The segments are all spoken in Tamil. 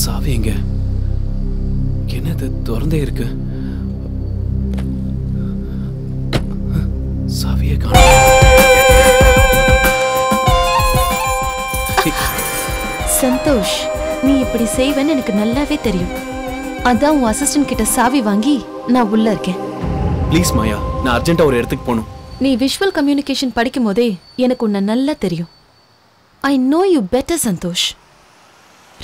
சாவி எங்க? என்னது திறந்தே இருக்கு? சாவியே காணோம். சந்தோஷ், நீ இப்படி செய்வேன்னு எனக்கு நல்லாவே தெரியும். அதான் உன் அசிஸ்டன்ட் கிட்ட சாவி வாங்கி நான் உள்ள இருக்கேன். ப்ளீஸ் மாயா, நான் அர்ஜென்ட்டா ஒரு இடத்துக்கு போகணும். நீ விஷுவல் கம்யூனிகேஷன் படிக்கும் போதே எனக்கு உன்னை நல்லா தெரியும். I know you better Santhosh.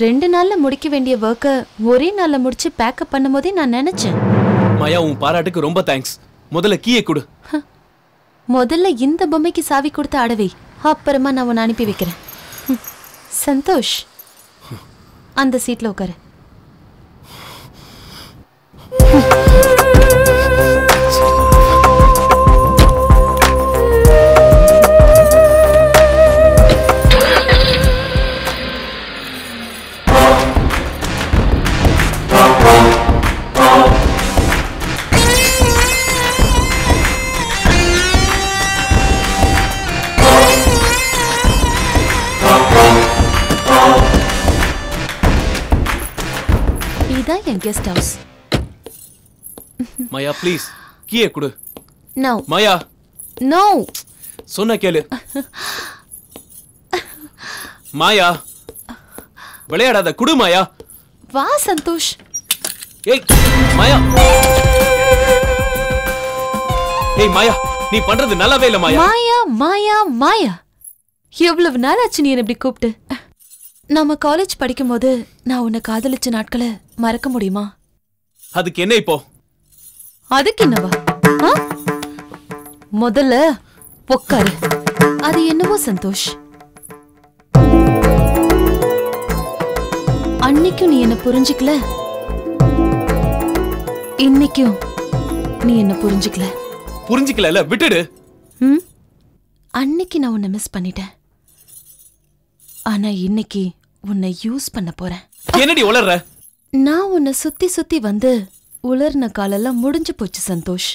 2 நாள்ல முடிக்க வேண்டிய ஒர்க்கை ஒரே நாள்ல முடிச்சு பேக்கப் பண்ணும் போதே நான் நினைச்சேன். மாயா, உன் பாராட்டுக்கு ரொம்ப தேங்க்ஸ். முதல்ல கீயை கொடு. முதல்ல இந்த பொம்மைக்கு சாவி கொடுத்து அடவை, அப்புறமா நான் உன்னை அனுப்பி வைக்கிறேன். சந்தோஷ், அந்த சீட்ல உட்காரு. இதான் என் கெஸ்ட் ஹவுஸ். மாயா ப்ளீஸ் கீயை கொடு. நோ மாயா, நோ. சொன்ன கேளு. மாயா, விளையாடாத, குடு மாயா. வா சந்தோஷ். ஏய் மாயா, ஏய் மாயா, நீ பண்றது நல்லாவே இல்ல மாயா. மாயா மாயா மாயா, எவ்வளவு நாள் ஆச்சு நீ என்ன இப்படி கூப்பிட்டு? நாம காலேஜ் படிக்கும் போது நான் உன்னை காதலிச்ச நாட்களை மறக்க முடியுமா? அதுக்கு என்ன இப்போ? அதுக்கு என்னவா? முதல்ல உட்காரு. அது என்னவோ சந்தோஷ், அன்னைக்கும் நீ என்ன புரிஞ்சுக்கல, இன்னைக்கும் நீ என்ன புரிஞ்சுக்கல. புரிஞ்சுக்கல, விட்டுடு. அன்னைக்கு நான் உன்னை மிஸ் பண்ணிட்டேன், ஆனா இன்னைக்கு உன்னை யூஸ் பண்ண போறேன். என்னடி உளர்ற? நான் உன்னை சுத்தி சுத்தி வந்து உலர்ன காலெல்லாம் முடிஞ்சு போச்சு சந்தோஷ்.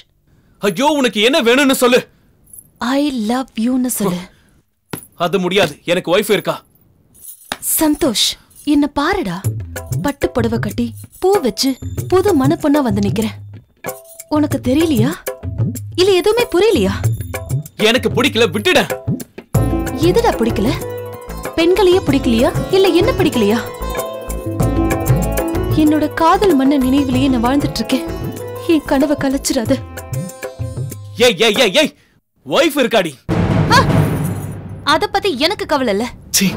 ஐயோ, உனக்கு என்ன வேணும்னு சொல்லு. ஐ லவ் யூன்னு சொல்லு. அது முடியாது, எனக்கு வைஃப் இருக்கா. சந்தோஷ், என்ன பாருடா, பட்டு புடவை கட்டி பூ வச்சு புது மணப்பொண்ணா வந்து நிக்கிறேன். உனக்கு தெரியலையா? இல்ல எதுவுமே புரியலையா? எனக்கு பிடிக்கல, விட்டுட. எதுடா பிடிக்கல? பெண்களையே பிடிக்கலையா இல்ல என்ன பிடிக்கலையா? என்னோட காதல் மன்ன நினைவிலேயே நான் வாழ்ந்துட்டு இருக்கேன். என் கனவை கலைச்சிடாத. ஏய் ஏய் ஏய் ஏய், வைஃப் இருக்காடி. அத பத்தி எனக்கு கவலை இல்ல. சீ,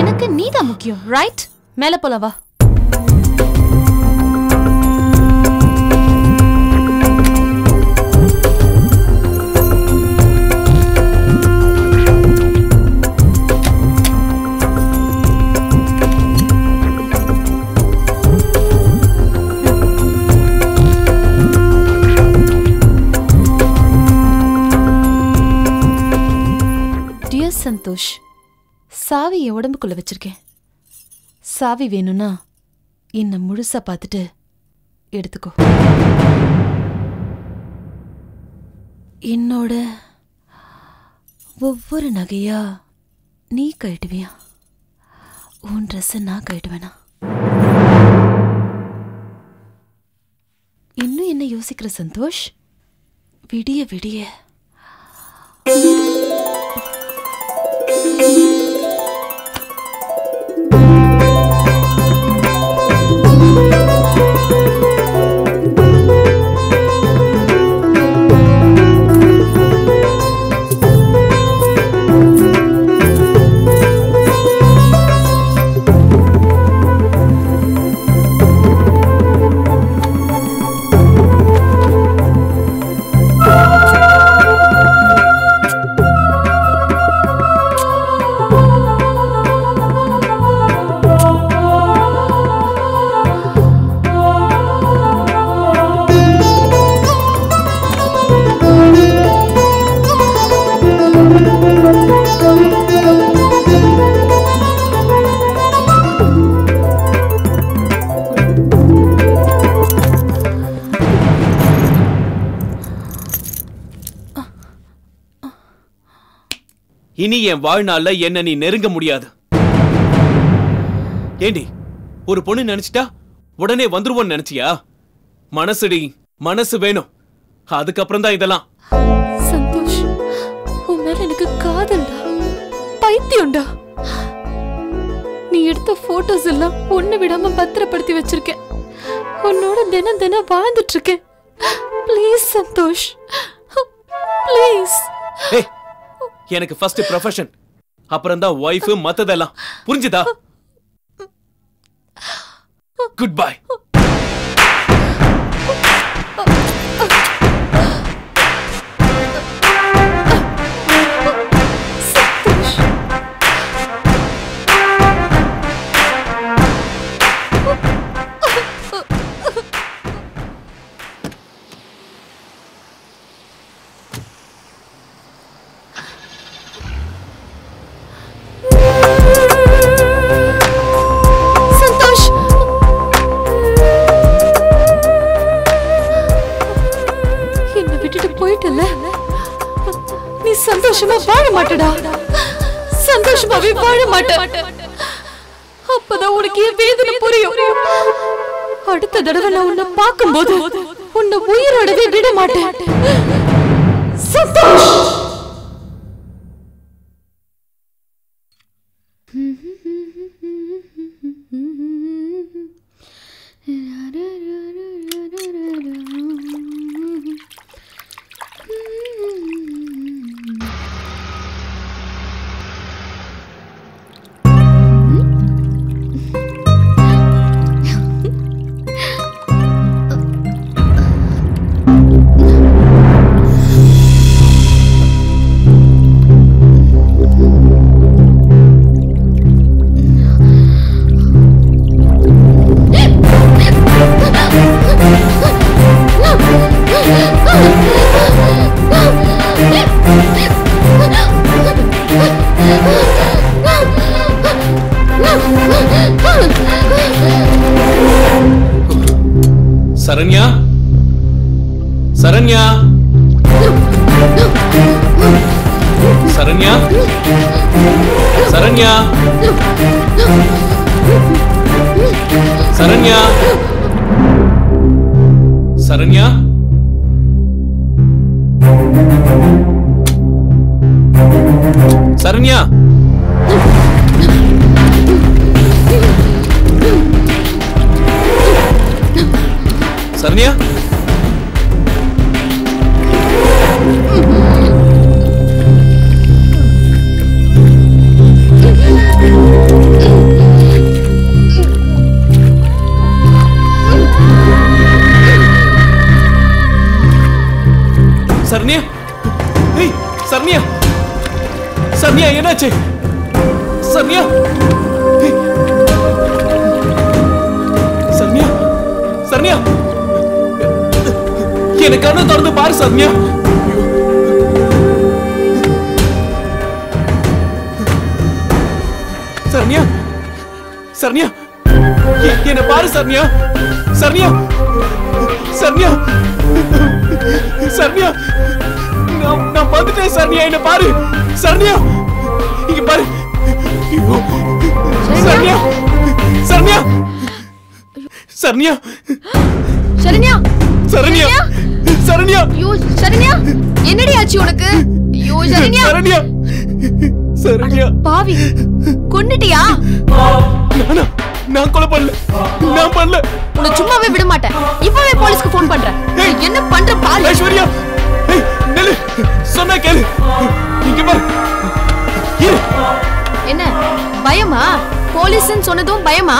எனக்கு நீதான் முக்கியம், ரைட்? மேல போலாம் வா. சந்தோஷ், சாவி என் உடம்புக்குள்ள வச்சிருக்கேன். சாவி வேணும்னா என்ன முழுசா பார்த்துட்டு எடுத்துக்கோ. என்னோட ஒவ்வொரு நகையா நீ கழட்டுவியா? உன் ட்ரெஸ் நான் கழட்டுவேனா? இன்னும் என்ன யோசிக்கிற சந்தோஷ்? விடிய விடிய இனி என் வாழ்நாள்ல என்ன நீ நெருங்க முடியாது. ஏண்டி, ஒரு பொண்ணு நினைச்சிட்டா உடனே வந்துருவோன்னு நினைச்சியா? மனசுடி, மனசு வேணும். அதுக்கப்புறம் தான் இதெல்லாம். சந்தோஷ், உன் மேல எனக்கு காதல்டா, பைத்தியம்டா. நீ எடுத்த போட்டோஸ் எல்லாம் ஒண்ணு விடாம பத்திரப்படுத்தி வச்சிருக்கேன். உன்னோட தினம் தினம் வாழ்ந்துட்டு இருக்கேன். Please Santhosh, please. எனக்கு ஃபர்ஸ்ட் ப்ரொஃபஷன், அப்புறம் தான் வைஃப், மத்ததெல்லாம். புரிஞ்சுதா? Good bye. நீ சந்தோஷமா வாழ மாட்டடா, சந்தோஷமாவே வாழ மாட்ட. அப்பதான் உனக்கு என் வேதனை புரியும். அடுத்த தடவை நான் உன்னை பார்க்கும்போது உன்னை உயிரோடவே விட மாட்டேன். சந்தோஷ். சரண்யா, சரண்யா, சரண்யா, சரண்யா, சரண்யா, சரண்யா, சரண்யா. சரண்யா, சரண்யா, ஏய் சரண்யா, சரண்யா என்னாச்சு? சரண்யா, சரண்யா, சரண்யா, எனக்கு கண்ணை திறந்து பாரு சரண்யா. சரண்யா, சரண்யா, என்ன பாரு சரண்யா. சரண்யா, சரண்யா, சரண்யா, நான் வந்துட்டேன் சரண்யா, என்ன பாரு சரண்யா, இங்க பாரு. சரண்யா, சரண்யா, சரண்யா, சரண்யா, சரண்யா, சரண்யா, ஐயோ சரண்யா, என்னடி ஆச்சு உனக்கு? ஐயோ சரண்யா, சரண்யா, சரண்யா, பாவி, கொன்னுட்டியா? நான் கொலை பண்ணல, நான் பண்ணல. உன்னை சும்மாவே விட மாட்டேன். இப்பவே போலீஸ்க்கு ஃபோன் பண்றேன். என்ன பண்ற பாரு. ஐஸ்வர்யா, நில்லு, சொன்னா கேளு. இங்க பாரு. என்ன பயமா? போலீஸ்னு சொன்னதும் பயமா?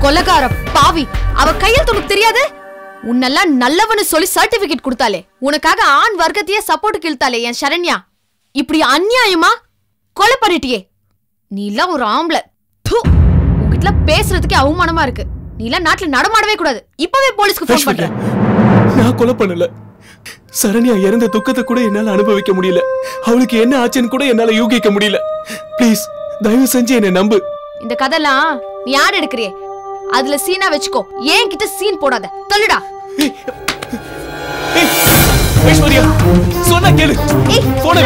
கொலைகார பாவி, அவ கையில் உனக்கு தெரியாது? உன்னெல்லாம் நல்லவனு சொல்லி சர்டிபிகேட் கொடுத்தாலே, உனக்காக ஆண் வர்க்கத்தையே சப்போர்ட் கிழ்த்தாலே என் சரண்யா, இப்படி அநியாயமா கொலை பண்ணிட்டியே. நீ எல்லாம் ஒரு ஆம்பளை. உங்ககிட்ட பேசுறதுக்கே அவமானமா இருக்கு. நீ எல்லாம் நாட்டுல நடமாடவே கூடாது. இப்பவே போலீஸ்க்கு ஃபோன் பண்றேன். நான் கொலை பண்ணல. சரண்யா இறந்த துக்கத்தை கூட என்னால அனுபவிக்க முடியல. அவளுக்கு என்ன ஆச்சுன்னு கூட என்னால யூகிக்க முடியல. ப்ளீஸ் தயவு செஞ்சு என்ன நம்பு. இந்த கதைலாம் நீ யார் எடுக்கறியே, அதுல சீனா வச்சுக்கோ. ஏன் கிட்ட சீன் போடாத, தள்ளுடா. ஐஸ்வர்யா, சொன்னா கேளு. போன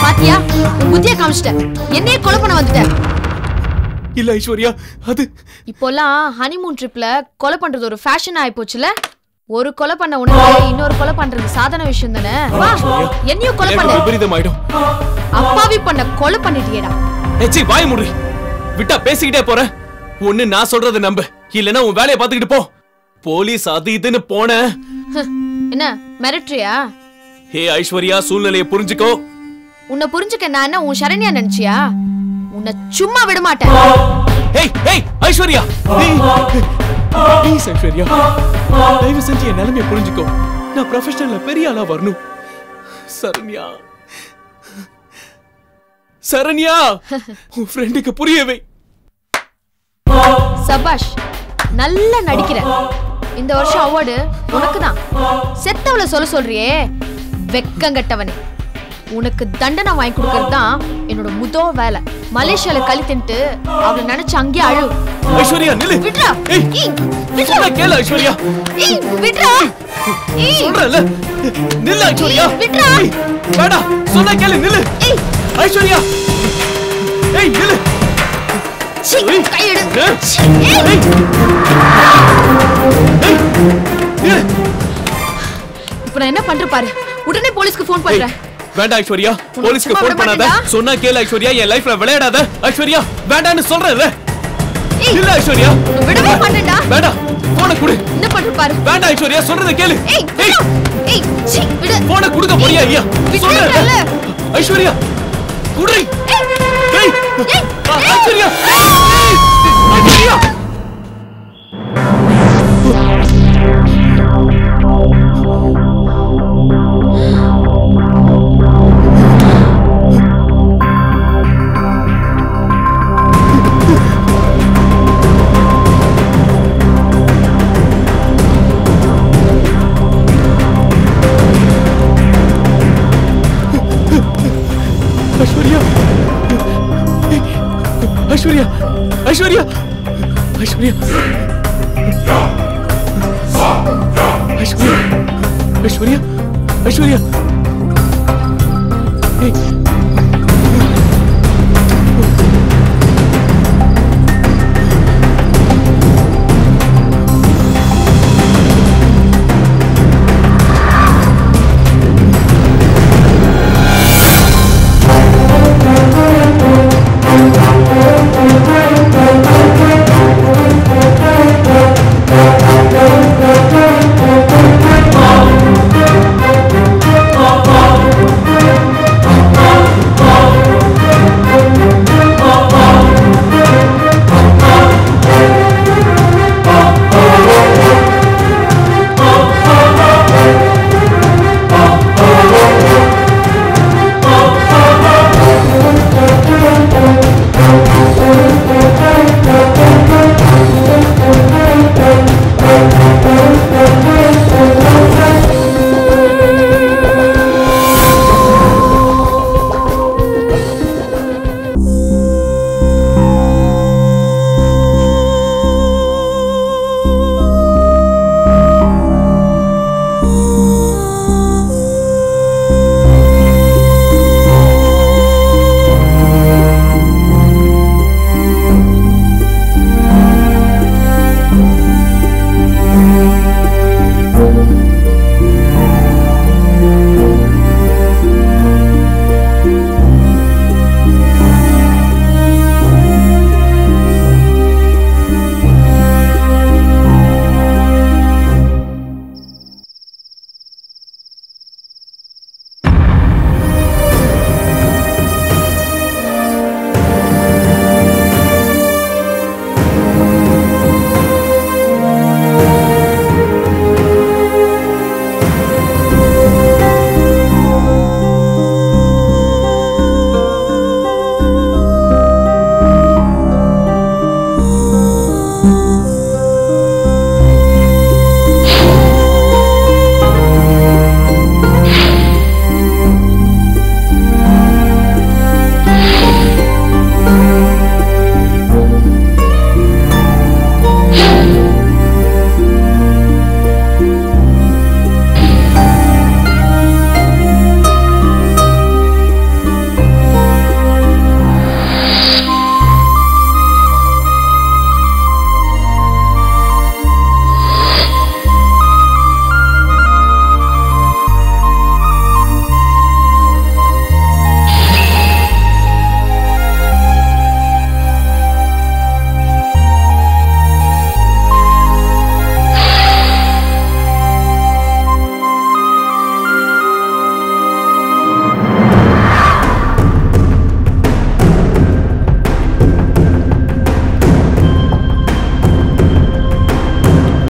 பாத்தியா, உன் புத்திய காமிச்சிட்ட. என்னையே கொலை பண்ண வந்துட்ட. இல்ல ஐஸ்வர்யா, அது இப்போலாம் ஹனிமூன் ட்ரிப்ல கொலை பண்றது ஒரு ஃபேஷன் ஆயி போச்சுல. ஒரு கொலை பண்ண உனக்கு இன்னொரு கொலை பண்றது சாதாரண விஷயம் தானே. வா, என்னையும் கொலை பண்ணு. விபரீதமாயிடும். அப்பாவி பண்ண கொலை பண்ணிட்டியேடா. ஏச்சி வாய் மூடு. விட்டா பேசிக்கிட்டே போற. ஒண்ணு நான் சொல்றத நம்பு, இல்லனா உன் வேலைய பாத்துக்கிட்டு போ. போலீஸ் அது இதுன்னு போன. என்ன மிரட்டறியா? ஹே ஐஸ்வர்யா, சூழ்நிலையை புரிஞ்சுக்கோ. உன்னை புரிஞ்சுக்க நான் என்ன உன் சரண்யா நினைச்சியா? உன்னை சும்மா விட மாட்டேன். ஏய் ஏய் ஐஸ்வர்யா, ப்ளீஸ் ஐஸ்வர்யா, தயவு செஞ்சு என் நிலைமையை புரிஞ்சுக்கோ. நான் ப்ரொஃபஷனல்ல பெரிய ஆளா வரணும். சரண்யா, சரண்யா, உன் ஃப்ரெண்டுக்கு புரியவே. சபாஷ், நல்லா நடிக்கிற. இந்த வருஷம் அவார்டு உனக்கு தான். செத்தவள சொல்றியே, வெக்கங்கட்டவனே. உனக்கு தண்டனை வாங்கி கொடுக்கறது தான் என்னோட முதல் வேலை. மலேசியால களி தின்ட்டு அவளை நினைச்சு அங்கே அழு. ஐஸ்வர்யா நில்லு. விட்றா. ஏய் விட்றா. கேளு ஐஸ்வர்யா. ஏய் விட்றா. ஏய் சொல்றல. நில்லு ஐஸ்வர்யா. விட்றா. வேடா, சொன்னா கேளு, நில்லு. ஏய் ஐஸ்வர்யா. ஏய் நில்லு. சீ, கையெடு. ஏய். ஏய். இப்போ நான் என்ன பண்ற பாரு. உடனே போலீஸ்க்கு ஃபோன் பண்றேன். வேண்டாம் ஐஸ்வர்யா, போலீஸ்க்கு ஃபோன் பண்ணாத. சொன்னா கேளு ஐஸ்வர்யா, என் லைஃப்ல விளையாடாத. ஐஸ்வர்யா வேண்டான்னு சொல்றேன்ல. இல்ல ஐஸ்வர்யா, விடவே மாட்டேன்டா. வேண்டாம், போனை குடு. என்ன பண்ற பாரு. வேண்டாம் ஐஸ்வர்யா, சொல்றத கேளு. ஏய் ஏய் சீ, விடு. போனை குடுக்க போறியா ஐயா? சொல்றேன்ல. ஐஸ்வர்யா குடு. ஏய் ஐஸ்வர்யா. ஐஸ்வர்யா. ஐஸ்வர்யா, ஐஸ்வர்யா, ஐஸ்வர்யா, ஐஸ்வர்யா, ஐஸ்வர்யா, ஐஸ்வர்யா, ஐஸ்வர்யா.